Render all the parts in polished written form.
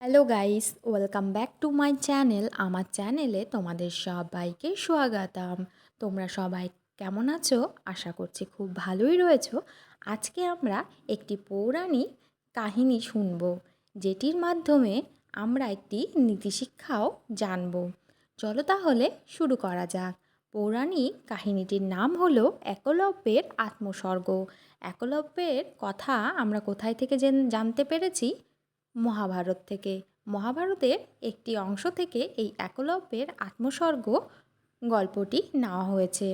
Hello guys, welcome back to my channel. আমার চ্যানেলে তোমাদের সবাইকে স্বাগতম। তোমরা সবাই কেমন আছো? আশা করছি খুব ভালোই রয়েছো। আজকে আমরা একটি পৌরাণিক কাহিনী শুনব, যেটির মাধ্যমে আমরা একটি নীতিশিক্ষাও জানব। চলো তাহলে শুরু করা যাক। পৌরাণিক কাহিনীটির নাম হলো একলব্যের আত্মস্বর্গ। একলব্যের কথা আমরা কোথায় থেকে জানতে পেরেছি? মহাভারত থেকে। মহাভারতের একটি অংশ থেকে এই একলব্যের আত্মস্বর্গ গল্পটি নেওয়া হয়েছে।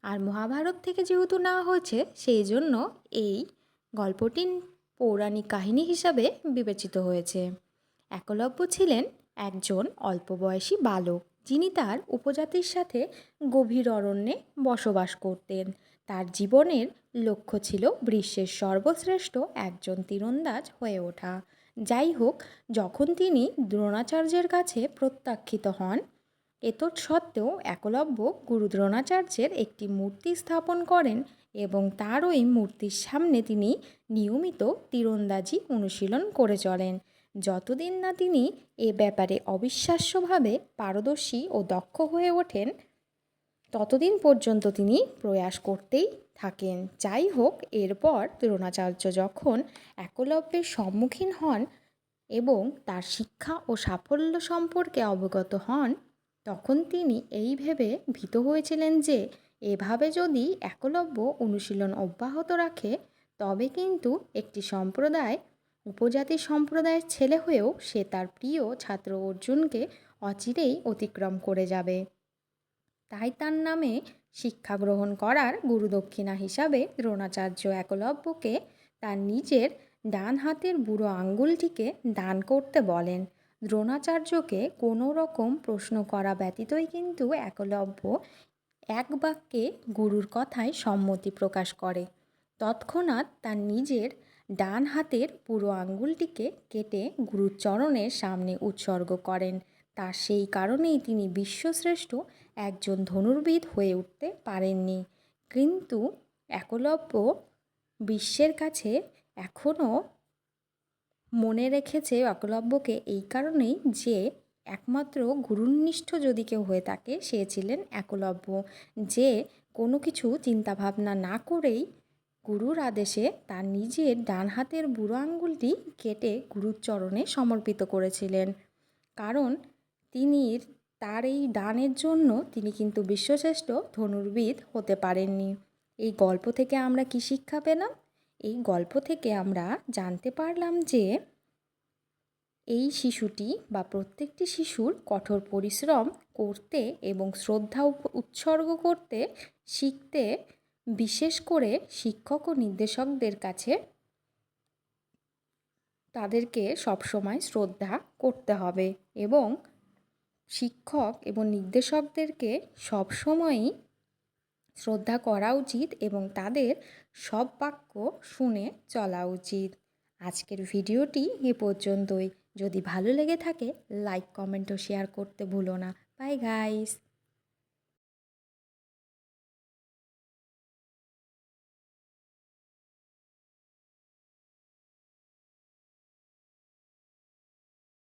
আর মহাভারত থেকে যেহেতু নেওয়া হয়েছে, সেই জন্য এই গল্পটি পৌরাণিক কাহিনী হিসাবে বিবেচিত হয়েছে। একলব্য ছিলেন একজন অল্প বয়সী বালক, যিনি তার উপজাতির সাথে গভীর অরণ্যে বসবাস করতেন। তার জীবনের লক্ষ্য ছিল বিশ্বের সর্বশ্রেষ্ঠ একজন তীরন্দাজ হয়ে ওঠা। যাই হোক, যখন তিনি দ্রোণাচার্যের কাছে প্রত্যাখ্যিত হন, এতৎসত্ত্বেও একলব্য গুরু দ্রোণাচার্যের একটি মূর্তি স্থাপন করেন এবং তার ওই মূর্তির সামনে তিনি নিয়মিত তীরন্দাজি অনুশীলন করে চলেন, যতদিন না তিনি এ ব্যাপারে অবিশ্বাস্যভাবে পারদর্শী ও দক্ষ হয়ে ওঠেন। ততদিন পর্যন্ত তিনি প্রয়াস করতেই থাকেন। যাই হোক, এরপর দ্রোণাচার্য যখন একলব্যের সম্মুখীন হন এবং তার শিক্ষা ও সাফল্য সম্পর্কে অবগত হন, তখন তিনি এই ভেবে ভীত হয়েছিলেন যে এভাবে যদি একলব্য অনুশীলন অব্যাহত রাখে, তবে কিন্তু একটি সম্প্রদায় উপজাতি সম্প্রদায়ের ছেলে হয়েও সে তার প্রিয় ছাত্র অর্জুনকে অচিরেই অতিক্রম করে যাবে। তাই তার নামে শিক্ষা গ্রহণ করার গুরুদক্ষিণা হিসাবে দ্রোণাচার্য একলব্যকে তার নিজের ডান হাতের বুড়ো আঙ্গুলটিকে দান করতে বলেন। দ্রোণাচার্যকে কোনো রকম প্রশ্ন করা ব্যতীতই কিন্তু একলব্য এক বাক্যে গুরুর কথায় সম্মতি প্রকাশ করে। তৎক্ষণাৎ তার নিজের ডান হাতের পুরো আঙ্গুলটিকে কেটে গুরুর চরণের সামনে উৎসর্গ করেন। তার সেই কারণেই তিনি বিশ্বশ্রেষ্ঠ একজন ধনুর্বিদ হয়ে উঠতে পারেননি। কিন্তু একলব্য বিশ্বের কাছে এখনও মনে রেখেছে একলব্যকে এই কারণেই যে একমাত্র গুরুনিষ্ঠ যদি কেউ হয়ে থাকে, সে ছিলেন একলব্য, যে কোনো কিছু চিন্তাভাবনা না করেই গুরুর আদেশে তার নিজের ডান হাতের বুড়ো আঙ্গুলটি কেটে গুরুর চরণে সমর্পিত করেছিলেন। কারণ তিনি তার এই দানের জন্য তিনি কিন্তু বিশ্বশ্রেষ্ঠ ধনুর্বিদ হতে পারেননি। এই গল্প থেকে আমরা কি শিক্ষা পেলাম? এই গল্প থেকে আমরা জানতে পারলাম যে এই শিশুটি বা প্রত্যেকটি শিশুর কঠোর পরিশ্রম করতে এবং শ্রদ্ধা উৎসর্গ করতে শিখতে, বিশেষ করে শিক্ষক ও নির্দেশকদের কাছে তাদেরকে সবসময় শ্রদ্ধা করতে হবে এবং শিক্ষক এবং নির্দেশকদেরকে সবসময়ই শ্রদ্ধা করা উচিত এবং তাদের সব বাক্য শুনে চলা উচিত। আজকের ভিডিওটি এ পর্যন্তই। যদি ভালো লেগে থাকে, লাইক, কমেন্ট ও শেয়ার করতে ভুলো না। Bye guys.